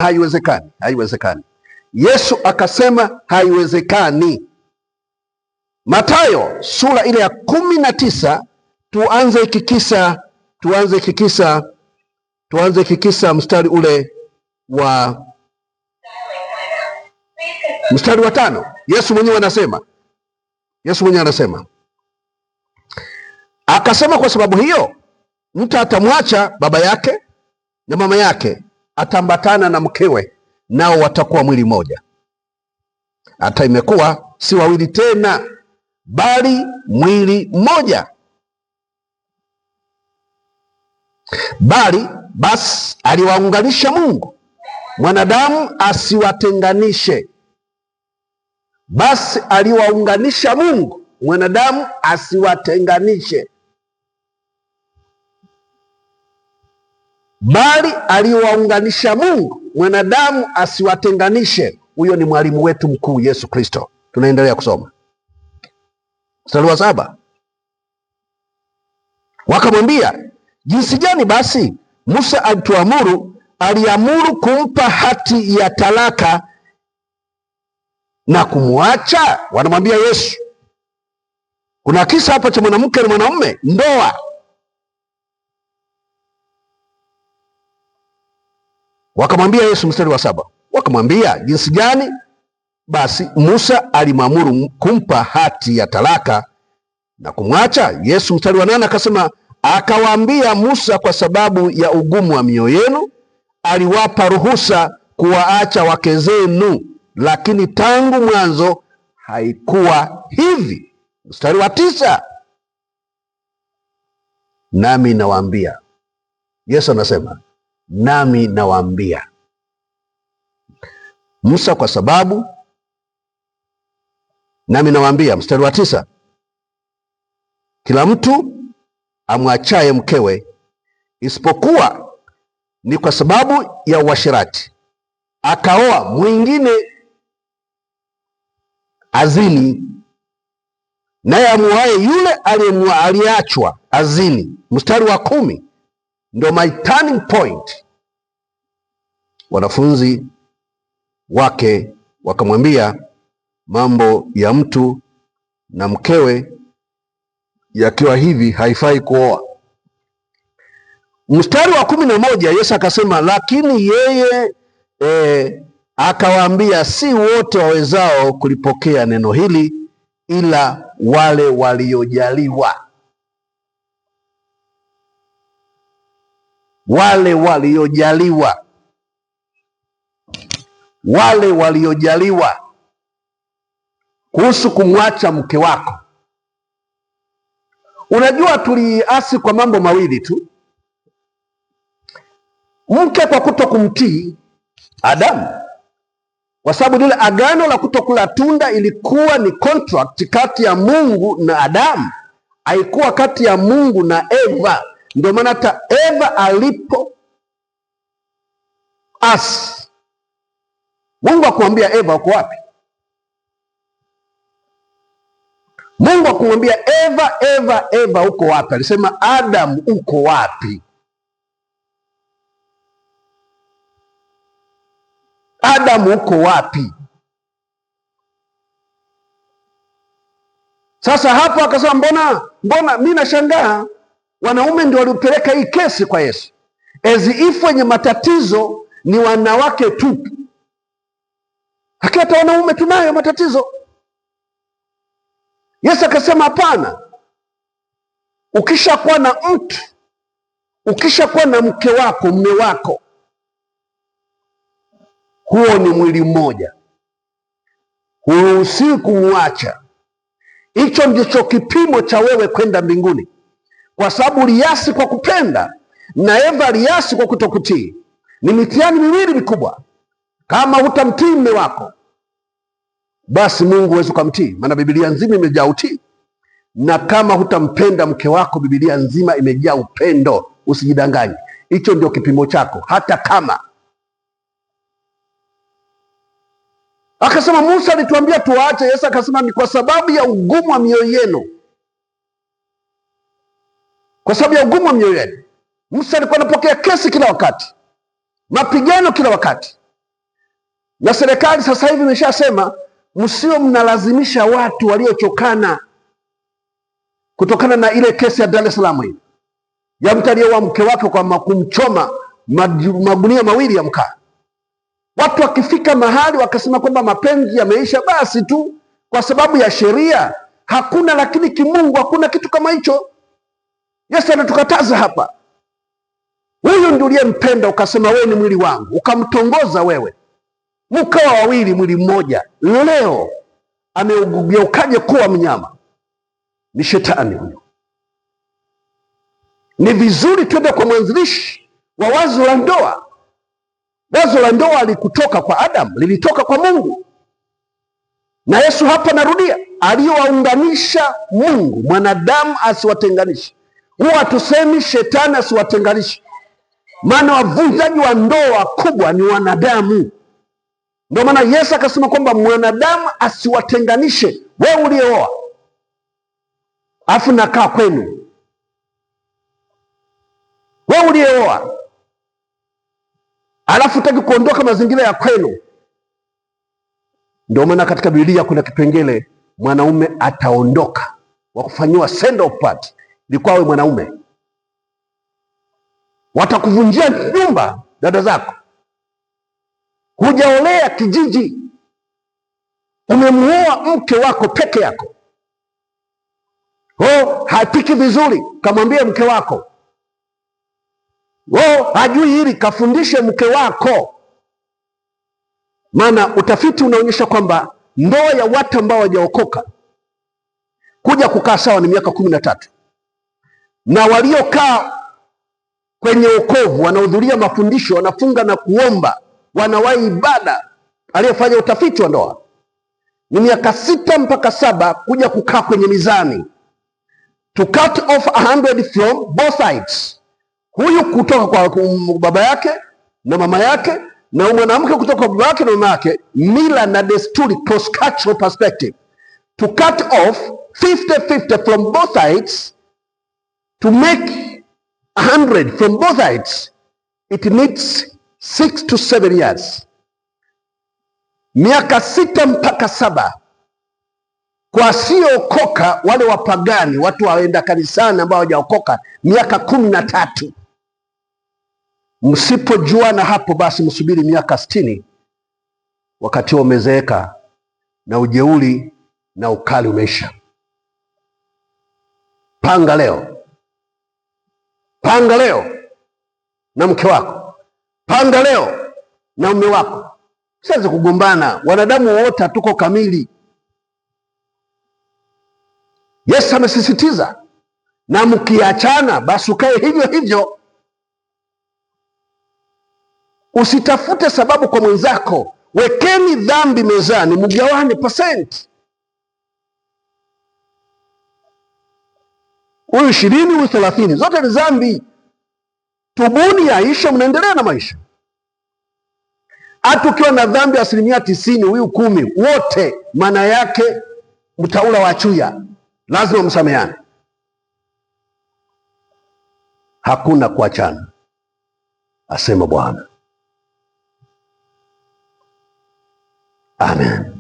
haiwezekani, haiwezekani. Yesu akasema haiwezekani. Mathayo sura ile ya 19, tuanze kikisa mstari ule wa mstari wa 5. Yesu mwenyewe anasema, akasema, kwa sababu hiyo mtu atamwacha baba yake na mama yake, atambatana na mkewe, nao watakuwa mwili mmoja. Hata imekuwa si wawili tena, bali mwili mmoja. Basi aliwaunganisha Mungu, mwanadamu asiwatenganishe. Basi aliwaunganisha Mungu, mwanadamu asiwatenganishe. Bali aliwaunganisha Mungu, mwanadamu asiwatenganishe. Huyo ni mwalimu wetu mkuu Yesu Kristo. Tunaendelea kusoma mstari wa 7. Wakamwambia, jinsi gani basi Musa aliamuru kumpa hati ya talaka na kumwacha? Wanamwambia Yesu, kuna kisa hapa cha mwanamke na mwanaume, ndoa. Wakamwambia Yesu, mstari wa 7, wakamwambia, jinsi gani basi Musa alimwamuru kumpa hati ya talaka na kumwacha? Yesu, mstari wa 8, akasema, akawaambia Musa, kwa sababu ya ugumu wa mioyo yenu aliwapa ruhusa kuwaacha wake zenu, lakini tangu mwanzo haikuwa hivi. Mstari wa 9, nami nawaambia, Yesu anasema, nami nawaambia, Musa kwa sababu, nami nawaambia, mstari wa 9, kila mtu amwachaye mkewe, isipokuwa ni kwa sababu ya uasherati, akaoa mwingine, azini, naye amuaye yule aliyeachwa azini. Mstari wa 10 ndio my turning point. Wanafunzi wake wakamwambia, mambo ya mtu na mkewe yakiwa hivi haifai kuoa. Mstari wa 11 Yesu akasema, lakini yeye akawaambia, si wote wawezao kulipokea neno hili, ila wale waliojaliwa. Wale waliojaliwa, wale waliojaliwa. Kuhusu kumwacha mke wako, unajua tuliasi kwa mambo mawili tu. Mke kwa kuto kumtii Adamu, kwa sababu lile agano la kutokula tunda ilikuwa ni contract kati ya Mungu na Adamu, haikuwa kati ya Mungu na Eva. Ndio maana hata Eva alipo Mungu akumwambia Eva, uko wapi? Mungu akumwambia Eva, uko wapi? Alisema, Adam, uko wapi? Adam, uko wapi? Sasa hapo akasema, mbona mimi nashangaa, wanaume ndio waliopeleka hii kesi kwa Yesu, as if wenye matatizo ni wanawake tu. Hata wanaume tunayo matatizo. Yesu akasema, hapana, ukishakuwa na mtu, ukishakuwa na mke wako, mume wako, huo ni mwili mmoja, huruhusiwi kumwacha. Hicho ndicho kipimo cha wewe kwenda mbinguni, kwa sababu uliasi kwa kupenda na Eva aliasi kwa kutokutii. Ni mitihani miwili mikubwa. Kama hutamtii mume wako, basi Mungu huwezi kumtii, maana Biblia nzima imejaa utii. Na kama hutampenda mke wako, Biblia nzima imejaa upendo. Usijidanganye, hicho ndio kipimo chako. Hata kama akasema Musa alituambia tuache, Yesu akasema ni kwa sababu ya ugumu wa mioyo yenu. Kwa sababu ya ugumu wa mioyo yenu. Musa alikuwa anapokea kesi kila wakati, mapigano kila wakati. Na serikali sasa hivi imeshasema msio mnalazimisha watu waliochokana kutokana na ile kesi ya Dar es Salaam hii ya mtu aliyeua mke wake kwa kumchoma magunia mawili ya mkaa. Watu wakifika mahali wakasema kwamba mapenzi yameisha, basi tu kwa sababu ya sheria hakuna, lakini kimungu hakuna kitu kama hicho. Yesu anatukataza hapa. Huyu ndiye uliyempenda ukasema wewe ni mwili wangu, ukamtongoza wewe, mkawa wawili mwili mmoja. Leo ameugeukaje kuwa mnyama? Ni shetani huyo. Ni vizuri twende kwa mwanzilishi wa wazo la ndoa. Wazo la ndoa likutoka kwa Adamu, lilitoka kwa Mungu. Na Yesu hapa narudia, aliyowaunganisha Mungu mwanadamu asiwatenganishe. Huwa tusemi shetani asiwatenganishe, maana wavunjaji wa ndoa kubwa ni wanadamu. Ndio maana Yesu akasema kwamba mwanadamu asiwatenganishe. Wewe uliyeoa afu nakaa kwenu, wewe uliyeoa alafu utaki kuondoka mazingira ya kwenu. Ndio maana katika Biblia kuna kipengele mwanaume ataondoka wa kufanyiwa send off party. Ilikuwa wewe mwanaume, watakuvunjia nyumba dada zako. Hujaolea kijiji, umemuoa mke wako peke yako. Hapiki vizuri, kamwambie mke wako. Hajui hili, kafundishe mke wako. Maana utafiti unaonyesha kwamba ndoa ya watu ambao hawajaokoka kuja kukaa sawa ni miaka 13, na waliokaa kwenye wokovu wanahudhuria mafundisho, wanafunga na kuomba, wanawahi ibada, aliyefanya utafiti wa ndoa ni miaka 6 mpaka 7 kuja kukaa kwenye mizani, to cut off 100 from both sides. Huyu kutoka kwa baba yake na mama yake, na mwanamke kutoka kwa baba yake na mama yake, mila na desturi, cross cultural perspective, to cut off 50-50 from both sides, to make 100 from both sides, it needs 6 to 7 years. Miaka 6 mpaka 7. Kwa siokoka, wale wapagani, watu waenda kanisani ambao hawajaokoka, miaka 13. Msipojuana hapo, basi msubiri miaka 60, wakati umezeeka na ujeuri na ukali umeisha. Panga leo, panga leo na mke wako, panga leo na mume wako. Sianze kugombana. Wanadamu wote hatuko kamili. Yesu amesisitiza, na mkiachana basi ukae hivyo hivyo. Usitafute sababu kwa mwenzako. Wekeni dhambi mezani, mgawane percent. Huyu 20, huyu 30, zote ni dhambi. Tubuni yaisha, mnaendelea na maisha. Hata ukiwa na dhambi 90%, huyu 10, wote maana yake mtaula wa chuya, lazima msameane. Hakuna kuachana, asema Bwana. Amen.